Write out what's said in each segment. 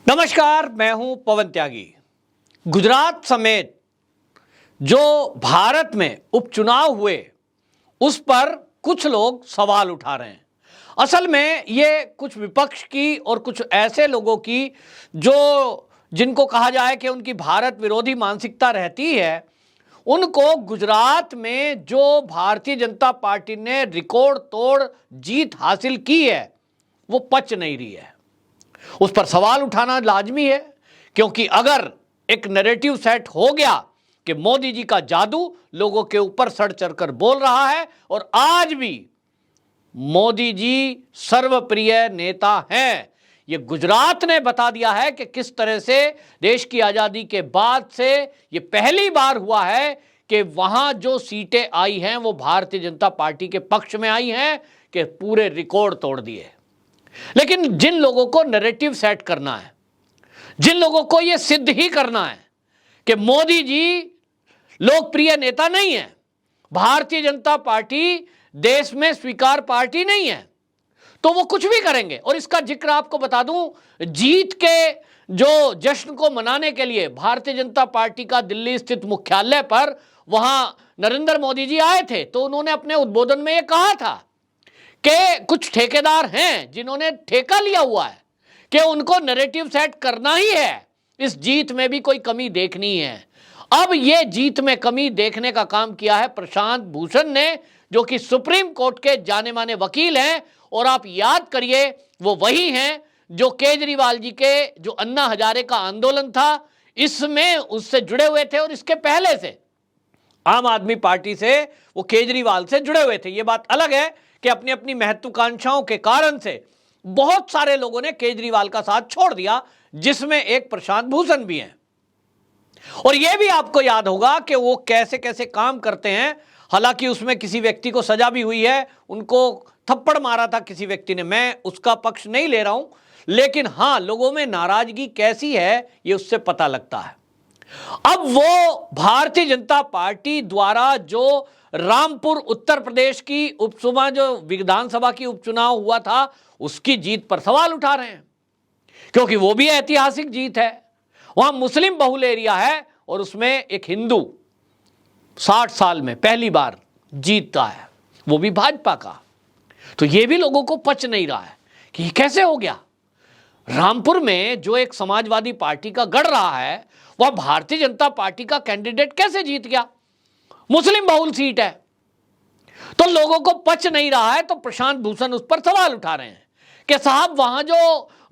नमस्कार, मैं हूं पवन त्यागी। गुजरात समेत जो भारत में उपचुनाव हुए उस पर कुछ लोग सवाल उठा रहे हैं। असल में ये कुछ विपक्ष की और कुछ ऐसे लोगों की जो जिनको कहा जाए कि उनकी भारत विरोधी मानसिकता रहती है, उनको गुजरात में जो भारतीय जनता पार्टी ने रिकॉर्ड तोड़ जीत हासिल की है वो पच नहीं रही है। उस पर सवाल उठाना लाजमी है, क्योंकि अगर एक नैरेटिव सेट हो गया कि मोदी जी का जादू लोगों के ऊपर सड़ चढ़कर बोल रहा है और आज भी मोदी जी सर्वप्रिय नेता हैं, ये गुजरात ने बता दिया है कि किस तरह से देश की आजादी के बाद से ये पहली बार हुआ है कि वहां जो सीटें आई हैं वो भारतीय जनता पार्टी के पक्ष में आई हैं कि पूरे रिकॉर्ड तोड़ दिए। लेकिन जिन लोगों को नैरेटिव सेट करना है, जिन लोगों को यह सिद्ध ही करना है कि मोदी जी लोकप्रिय नेता नहीं है, भारतीय जनता पार्टी देश में स्वीकार पार्टी नहीं है, तो वो कुछ भी करेंगे। और इसका जिक्र आपको बता दूं, जीत के जो जश्न को मनाने के लिए भारतीय जनता पार्टी का दिल्ली स्थित मुख्यालय पर वहां नरेंद्र मोदी जी आए थे, तो उन्होंने अपने उद्बोधन में यह कहा था कि कुछ ठेकेदार हैं जिन्होंने ठेका लिया हुआ है कि उनको नैरेटिव सेट करना ही है, इस जीत में भी कोई कमी देखनी है। अब यह जीत में कमी देखने का काम किया है प्रशांत भूषण ने, जो कि सुप्रीम कोर्ट के जाने माने वकील हैं। और आप याद करिए, वो वही हैं जो केजरीवाल जी के जो अन्ना हजारे का आंदोलन था इसमें उससे जुड़े हुए थे, और इसके पहले से आम आदमी पार्टी से वो केजरीवाल से जुड़े हुए थे। ये बात अलग है कि अपनी अपनी महत्वाकांक्षाओं के कारण से बहुत सारे लोगों ने केजरीवाल का साथ छोड़ दिया, जिसमें एक प्रशांत भूषण भी हैं। और यह भी आपको याद होगा कि वो कैसे कैसे काम करते हैं। हालांकि उसमें किसी व्यक्ति को सजा भी हुई है, उनको थप्पड़ मारा था किसी व्यक्ति ने, मैं उसका पक्ष नहीं ले रहा हूं, लेकिन हां, लोगों में नाराजगी कैसी है ये उससे पता लगता है। अब वो भारतीय जनता पार्टी द्वारा जो रामपुर उत्तर प्रदेश की उपचुनाव, जो विधानसभा की उपचुनाव हुआ था, उसकी जीत पर सवाल उठा रहे हैं, क्योंकि वो भी ऐतिहासिक जीत है। वहां मुस्लिम बहुल एरिया है और उसमें एक हिंदू 60 साल में पहली बार जीतता है, वो भी भाजपा का। तो ये भी लोगों को पच नहीं रहा है कि ये कैसे हो गया। रामपुर में जो एक समाजवादी पार्टी का गढ़ रहा है, वह भारतीय जनता पार्टी का कैंडिडेट कैसे जीत गया? मुस्लिम बहुल सीट है। तो लोगों को पच नहीं रहा है, तो प्रशांत भूषण उस पर सवाल उठा रहे हैं कि साहब वहां जो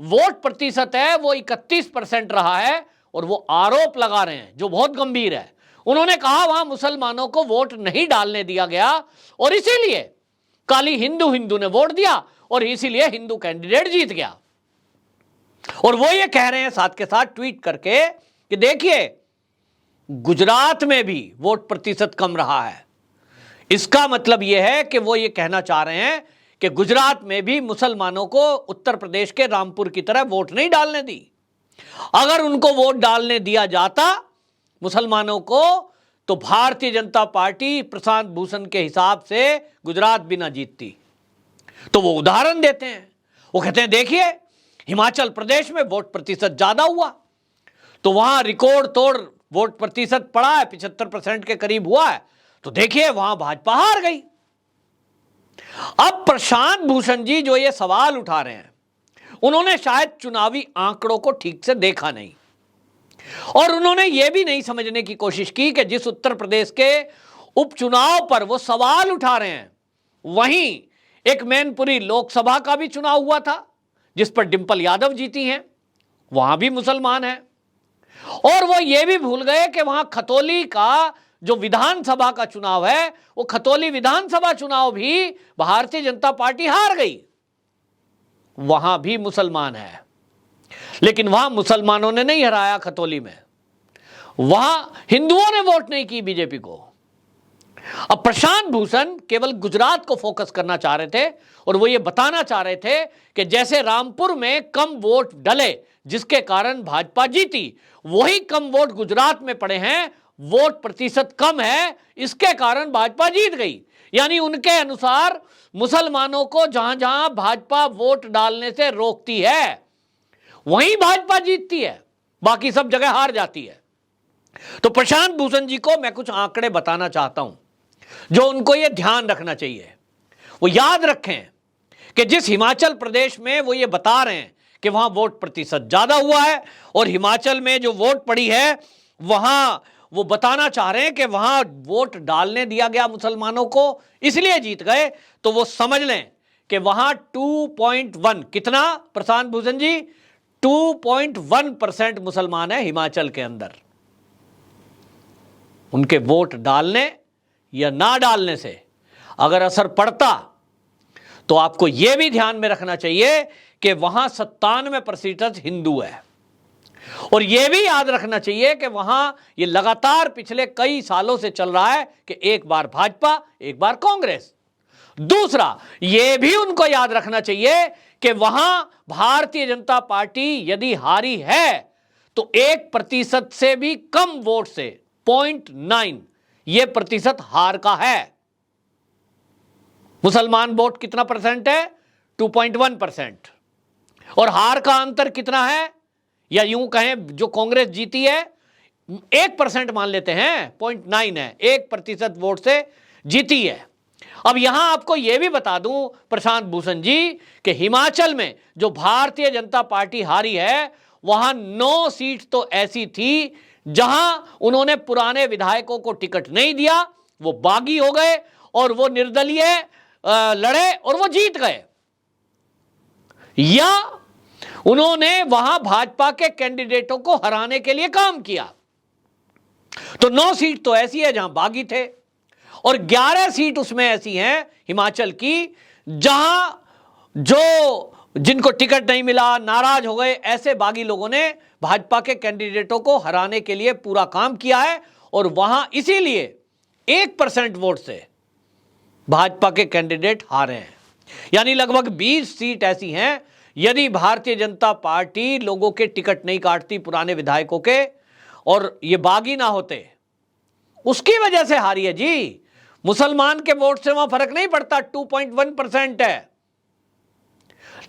वोट प्रतिशत है वो 31% रहा है, और वो आरोप लगा रहे हैं जो बहुत गंभीर है। उन्होंने कहा वहां मुसलमानों को वोट नहीं डालने दिया गया और इसीलिए काली हिंदू ने वोट दिया और इसीलिए हिंदू कैंडिडेट जीत गया। और वो ये कह रहे हैं साथ के साथ ट्वीट करके कि देखिए, गुजरात में भी वोट प्रतिशत कम रहा है। इसका मतलब यह है कि वो ये कहना चाह रहे हैं कि गुजरात में भी मुसलमानों को उत्तर प्रदेश के रामपुर की तरह वोट नहीं डालने दी। अगर उनको वोट डालने दिया जाता मुसलमानों को, तो भारतीय जनता पार्टी प्रशांत भूषण के हिसाब से गुजरात भी ना जीतती। तो वो उदाहरण देते हैं, वो कहते हैं देखिए, हिमाचल प्रदेश में वोट प्रतिशत ज्यादा हुआ, तो वहां रिकॉर्ड तोड़ वोट प्रतिशत पड़ा है, 75% के करीब हुआ है, तो देखिए वहां भाजपा हार गई। अब प्रशांत भूषण जी जो ये सवाल उठा रहे हैं, उन्होंने शायद चुनावी आंकड़ों को ठीक से देखा नहीं, और उन्होंने ये भी नहीं समझने की कोशिश की कि जिस उत्तर प्रदेश के उपचुनाव पर वो सवाल उठा रहे हैं, वहीं एक मैनपुरी लोकसभा का भी चुनाव हुआ था जिस पर डिंपल यादव जीती हैं, वहां भी मुसलमान हैं। और वो ये भी भूल गए कि वहां खतौली का जो विधानसभा का चुनाव है, वो खतौली विधानसभा चुनाव भी भारतीय जनता पार्टी हार गई, वहां भी मुसलमान है। लेकिन वहां मुसलमानों ने नहीं हराया खतौली में, वहां हिंदुओं ने वोट नहीं की बीजेपी को। अब प्रशांत भूषण केवल गुजरात को फोकस करना चाह रहे थे, और वो ये बताना चाह रहे थे कि जैसे रामपुर में कम वोट डले जिसके कारण भाजपा जीती, वही कम वोट गुजरात में पड़े हैं, वोट प्रतिशत कम है, इसके कारण भाजपा जीत गई। यानी उनके अनुसार मुसलमानों को जहां जहां भाजपा वोट डालने से रोकती है, वहीं भाजपा जीतती है, बाकी सब जगह हार जाती है। तो प्रशांत भूषण जी को मैं कुछ आंकड़े बताना चाहता हूं जो उनको यह ध्यान रखना चाहिए। वो याद रखें कि जिस हिमाचल प्रदेश में वो ये बता रहे हैं कि वहां वोट प्रतिशत ज्यादा हुआ है, और हिमाचल में जो वोट पड़ी है वहां वो बताना चाह रहे हैं कि वहां वोट डालने दिया गया मुसलमानों को, इसलिए जीत गए, तो वो समझ लें कि वहां 2.1 कितना प्रशांत भूषण जी 2.1% मुसलमान है हिमाचल के अंदर। उनके वोट डालने या ना डालने से अगर असर पड़ता तो आपको यह भी ध्यान में रखना चाहिए कि वहां 97% हिंदू है, और यह भी याद रखना चाहिए कि वहां यह लगातार पिछले कई सालों से चल रहा है कि एक बार भाजपा एक बार कांग्रेस। दूसरा, यह भी उनको याद रखना चाहिए कि वहां भारतीय जनता पार्टी यदि हारी है तो 1% से भी कम वोट से 0.9 यह प्रतिशत हार का है। मुसलमान वोट कितना परसेंट है? 2.1%। और हार का अंतर कितना है, या यूं कहें जो कांग्रेस जीती है 1% मान लेते हैं, 0.9 है, 1% वोट से जीती है। अब यहां आपको यह भी बता दूं प्रशांत भूषण जी कि हिमाचल में जो भारतीय जनता पार्टी हारी है वहां 9 सीट तो ऐसी थी जहां उन्होंने पुराने विधायकों को टिकट नहीं दिया, वो बागी हो गए और वो निर्दलीय लड़े और वो जीत गए, या उन्होंने वहां भाजपा के कैंडिडेटों को हराने के लिए काम किया। तो 9 सीट तो ऐसी है जहां बागी थे, और 11 सीट उसमें ऐसी हैं हिमाचल की जहां जिनको टिकट नहीं मिला, नाराज हो गए, ऐसे बागी लोगों ने भाजपा के कैंडिडेटों को हराने के लिए पूरा काम किया है, और वहां इसीलिए 1% वोट से भाजपा के कैंडिडेट हारे हैं। यानी लगभग 20 सीट ऐसी हैं यदि भारतीय जनता पार्टी लोगों के टिकट नहीं काटती पुराने विधायकों के और ये बागी ना होते, उसकी वजह से हारी है जी। मुसलमान के वोट से वहां फर्क नहीं पड़ता, 2.1% है।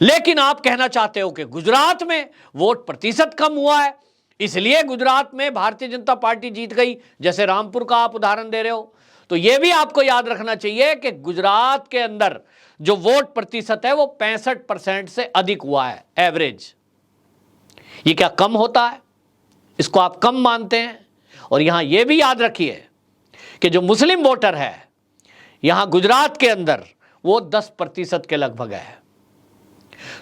लेकिन आप कहना चाहते हो कि गुजरात में वोट प्रतिशत कम हुआ है इसलिए गुजरात में भारतीय जनता पार्टी जीत गई, जैसे रामपुर का आप उदाहरण दे रहे हो। तो यह भी आपको याद रखना चाहिए कि गुजरात के अंदर जो वोट प्रतिशत है वो 65% से अधिक हुआ है एवरेज। ये क्या कम होता है? इसको आप कम मानते हैं। और यहां यह भी याद रखिए कि जो मुस्लिम वोटर है यहां गुजरात के अंदर वो 10% के लगभग है।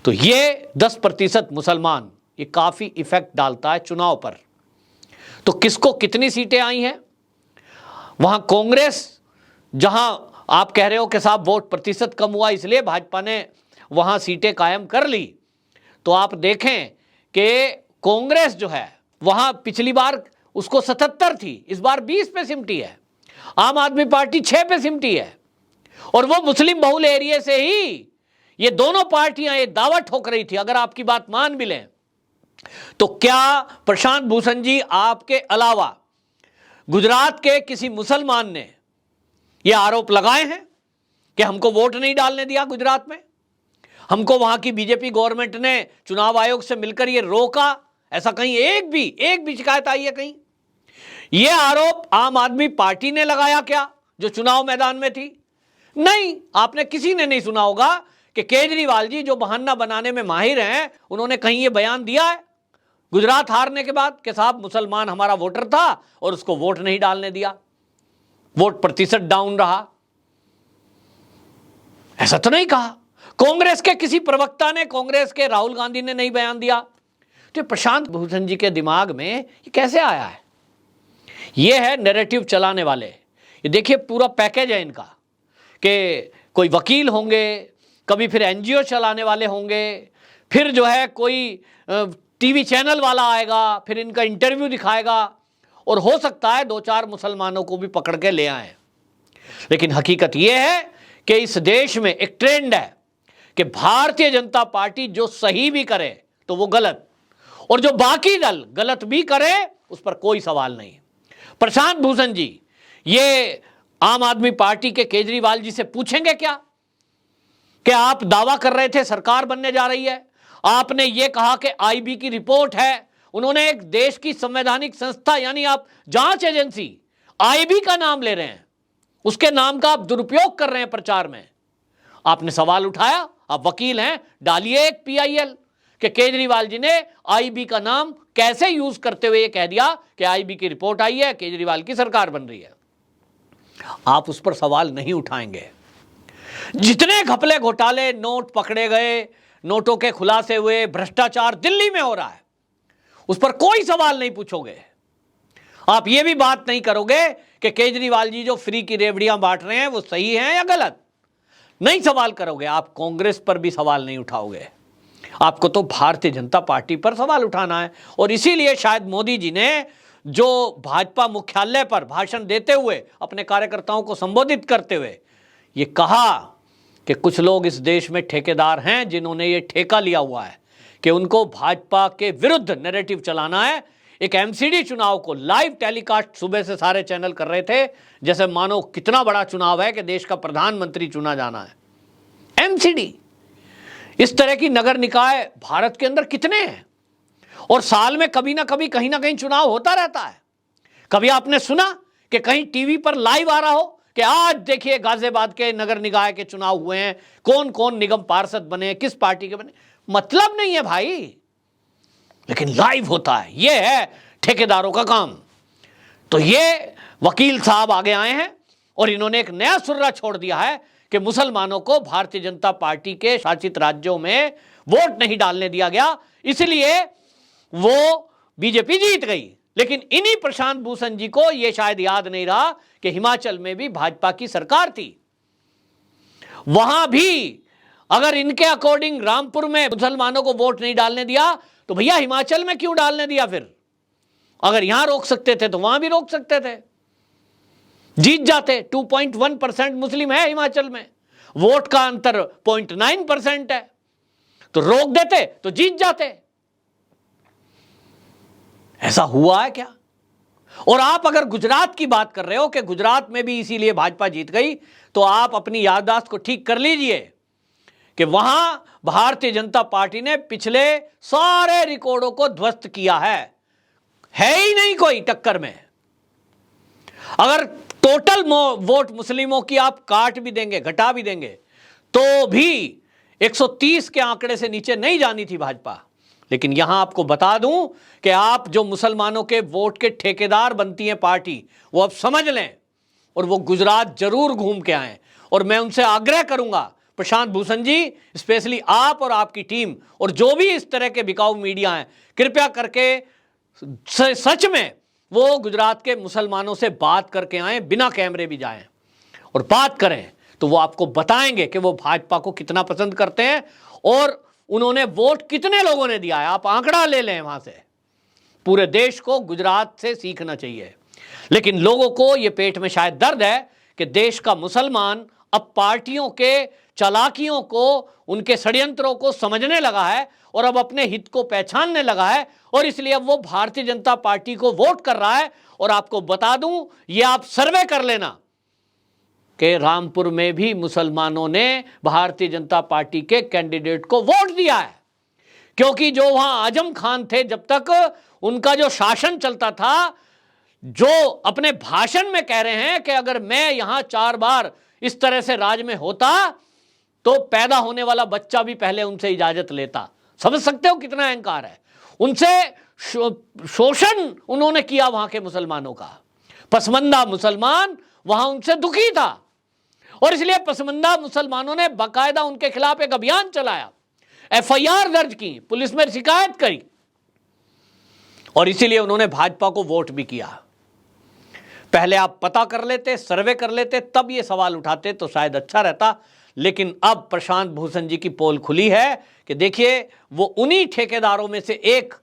तो ये 10% मुसलमान ये काफी इफेक्ट डालता है चुनाव पर। तो किसको कितनी सीटें आई हैं? वहां कांग्रेस, जहां आप कह रहे हो कि साहब वोट प्रतिशत कम हुआ इसलिए भाजपा ने वहां सीटें कायम कर ली, तो आप देखें कि कांग्रेस जो है वहां पिछली बार उसको 77 थी, इस बार 20 पे सिमटी है। आम आदमी पार्टी 6 पे सिमटी है, और वो मुस्लिम बहुल एरिया से ही ये दोनों पार्टियां ये दावा ठोक रही थी। अगर आपकी बात मान भी लें तो क्या प्रशांत भूषण जी आपके अलावा गुजरात के किसी मुसलमान ने यह आरोप लगाए हैं कि हमको वोट नहीं डालने दिया गुजरात में, हमको वहां की बीजेपी गवर्नमेंट ने चुनाव आयोग से मिलकर यह रोका? ऐसा कहीं एक भी शिकायत आई है कहीं? यह आरोप आम आदमी पार्टी ने लगाया क्या जो चुनाव मैदान में थी? नहीं, आपने किसी ने नहीं सुना होगा कि केजरीवाल जी जो बहाना बनाने में माहिर हैं उन्होंने कहीं यह बयान दिया है गुजरात हारने के बाद कि साहब मुसलमान हमारा वोटर था और उसको वोट नहीं डालने दिया, वोट प्रतिशत डाउन रहा। ऐसा तो नहीं कहा। कांग्रेस के किसी प्रवक्ता ने, कांग्रेस के राहुल गांधी ने नहीं बयान दिया। तो प्रशांत भूषण जी के दिमाग में ये कैसे आया है? ये है नैरेटिव चलाने वाले। ये देखिए पूरा पैकेज है इनका कि कोई वकील होंगे, कभी फिर एनजीओ चलाने वाले होंगे, फिर जो है कोई टीवी चैनल वाला आएगा, फिर इनका इंटरव्यू दिखाएगा, और हो सकता है 2-4 मुसलमानों को भी पकड़ के ले आए। लेकिन हकीकत यह है कि इस देश में एक ट्रेंड है कि भारतीय जनता पार्टी जो सही भी करे तो वो गलत, और जो बाकी दल गलत भी करे उस पर कोई सवाल नहीं। प्रशांत भूषण जी ये आम आदमी पार्टी के केजरीवाल जी से पूछेंगे क्या कि आप दावा कर रहे थे सरकार बनने जा रही है, आपने ये कहा कि आईबी की रिपोर्ट है, उन्होंने एक देश की संवैधानिक संस्था यानी आप जांच एजेंसी आईबी का नाम ले रहे हैं, उसके नाम का आप दुरुपयोग कर रहे हैं प्रचार में। आपने सवाल उठाया, आप वकील हैं, डालिए एक पीआईएल कि केजरीवाल जी ने आईबी का नाम कैसे यूज करते हुए ये कह दिया कि आईबी की रिपोर्ट आई है, केजरीवाल की सरकार बन रही है। आप उस पर सवाल नहीं उठाएंगे। जितने घपले घोटाले, नोट पकड़े गए, नोटों के खुलासे हुए, भ्रष्टाचार दिल्ली में हो रहा है, उस पर कोई सवाल नहीं पूछोगे। आप ये भी बात नहीं करोगे कि केजरीवाल जी जो फ्री की रेवड़ियां बांट रहे हैं वो सही है या गलत, नहीं सवाल करोगे। आप कांग्रेस पर भी सवाल नहीं उठाओगे, आपको तो भारतीय जनता पार्टी पर सवाल उठाना है। और इसीलिए शायद मोदी जी ने जो भाजपा मुख्यालय पर भाषण देते हुए, अपने कार्यकर्ताओं को संबोधित करते हुए ये कहा कि कुछ लोग इस देश में ठेकेदार हैं जिन्होंने ये ठेका लिया हुआ है कि उनको भाजपा के विरुद्ध नैरेटिव चलाना है। एक एमसीडी चुनाव को लाइव टेलीकास्ट सुबह से सारे चैनल कर रहे थे, जैसे मानो कितना बड़ा चुनाव है कि देश का प्रधानमंत्री चुना जाना है। एमसीडी, इस तरह की नगर निकाय भारत के अंदर कितने हैं, और साल में कभी ना कभी कहीं ना कहीं चुनाव होता रहता है। कभी आपने सुना कि कहीं टीवी पर लाइव आ रहा हो कि आज देखिए गाजियाबाद के नगर निकाय के चुनाव हुए हैं, कौन कौन निगम पार्षद बने, किस पार्टी के बने, मतलब नहीं है भाई, लेकिन लाइव होता है। यह है ठेकेदारों का काम। तो ये वकील साहब आगे आए हैं और इन्होंने एक नया सुर्रा छोड़ दिया है कि मुसलमानों को भारतीय जनता पार्टी के शासित राज्यों में वोट नहीं डालने दिया गया, इसलिए वो बीजेपी जीत गई। लेकिन इन्हीं प्रशांत भूषण जी को यह शायद याद नहीं रहा कि हिमाचल में भी भाजपा की सरकार थी, वहां भी अगर इनके अकॉर्डिंग रामपुर में मुसलमानों को वोट नहीं डालने दिया तो भैया हिमाचल में क्यों डालने दिया? फिर अगर यहां रोक सकते थे तो वहां भी रोक सकते थे, जीत जाते। 2.1% मुस्लिम है हिमाचल में, वोट का अंतर 0.9% है, तो रोक देते तो जीत जाते। ऐसा हुआ है क्या? और आप अगर गुजरात की बात कर रहे हो कि गुजरात में भी इसीलिए भाजपा जीत गई, तो आप अपनी याददाश्त को ठीक कर लीजिए कि वहां भारतीय जनता पार्टी ने पिछले सारे रिकॉर्डों को ध्वस्त किया है ही नहीं कोई टक्कर में। अगर टोटल वोट मुस्लिमों की आप काट भी देंगे, घटा भी देंगे, तो भी 130 के आंकड़े से नीचे नहीं जानी थी भाजपा। लेकिन यहां आपको बता दूं कि आप जो मुसलमानों के वोट के ठेकेदार बनती है पार्टी, वो अब समझ लें और वो गुजरात जरूर घूम के आए। और मैं उनसे आग्रह करूंगा, प्रशांत भूषण जी, स्पेशली आप और आपकी टीम और जो भी इस तरह के बिकाऊ मीडिया हैं, कृपया करके सच में वो गुजरात के मुसलमानों से बात करके आए, बिना कैमरे भी जाएं और बात करें, तो वो आपको बताएंगे कि वो भाजपा को कितना पसंद करते हैं और उन्होंने वोट कितने लोगों ने दिया है। आप आंकड़ा ले लें वहां से। पूरे देश को गुजरात से सीखना चाहिए। लेकिन लोगों को ये पेट में शायद दर्द है कि देश का मुसलमान अब पार्टियों के चालाकियों को, उनके षड्यंत्रों को समझने लगा है और अब अपने हित को पहचानने लगा है, और इसलिए अब वो भारतीय जनता पार्टी को वोट कर रहा है। और आपको बता दूं, ये आप सर्वे कर लेना कि रामपुर में भी मुसलमानों ने भारतीय जनता पार्टी के कैंडिडेट को वोट दिया है, क्योंकि जो वहां आजम खान थे, जब तक उनका जो शासन चलता था, जो अपने भाषण में कह रहे हैं कि अगर मैं यहां 4 बार इस तरह से राज में होता तो पैदा होने वाला बच्चा भी पहले उनसे इजाजत लेता। समझ सकते हो कितना अहंकार है। उनसे शोषण उन्होंने किया वहां के मुसलमानों का। पसमंदा मुसलमान वहां उनसे दुखी था और इसलिए पसमंदा मुसलमानों ने बाकायदा उनके खिलाफ एक अभियान चलाया, एफआईआर दर्ज की, पुलिस में शिकायत करी, और इसीलिए उन्होंने भाजपा को वोट भी किया। पहले आप पता कर लेते, सर्वे कर लेते, तब ये सवाल उठाते तो शायद अच्छा रहता। लेकिन अब प्रशांत भूषण जी की पोल खुली है कि देखिए वो उन्हीं ठेकेदारों में से एक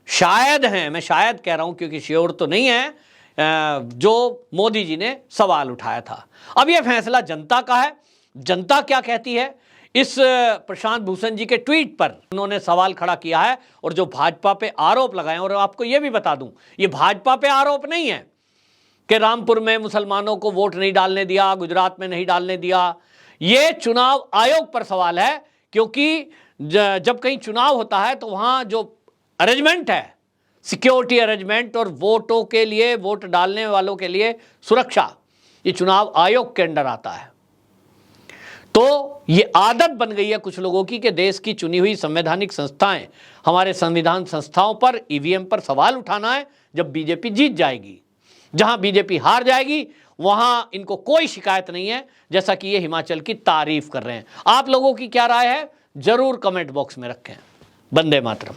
शायद हैं, मैं शायद कह रहा हूं क्योंकि श्योर तो नहीं है, जो मोदी जी ने सवाल उठाया था। अब यह फैसला जनता का है। जनता क्या कहती है इस प्रशांत भूषण जी के ट्वीट पर उन्होंने सवाल खड़ा किया है और जो भाजपा पे आरोप लगाए। और आपको यह भी बता दूं, ये भाजपा पे आरोप नहीं है कि रामपुर में मुसलमानों को वोट नहीं डालने दिया, गुजरात में नहीं डालने दिया। ये चुनाव आयोग पर सवाल है, क्योंकि जब कहीं चुनाव होता है तो वहाँ जो अरेंजमेंट है, सिक्योरिटी अरेंजमेंट और वोटों के लिए, वोट डालने वालों के लिए सुरक्षा, ये चुनाव आयोग के अंडर आता है। तो ये आदत बन गई है कुछ लोगों की कि देश की चुनी हुई संवैधानिक संस्थाएं, हमारे संविधान संस्थाओं पर, ईवीएम पर सवाल उठाना है जब बीजेपी जीत जाएगी। जहां बीजेपी हार जाएगी वहां इनको कोई शिकायत नहीं है, जैसा कि ये हिमाचल की तारीफ कर रहे हैं। आप लोगों की क्या राय है जरूर कमेंट बॉक्स में रखें। वंदे मातरम।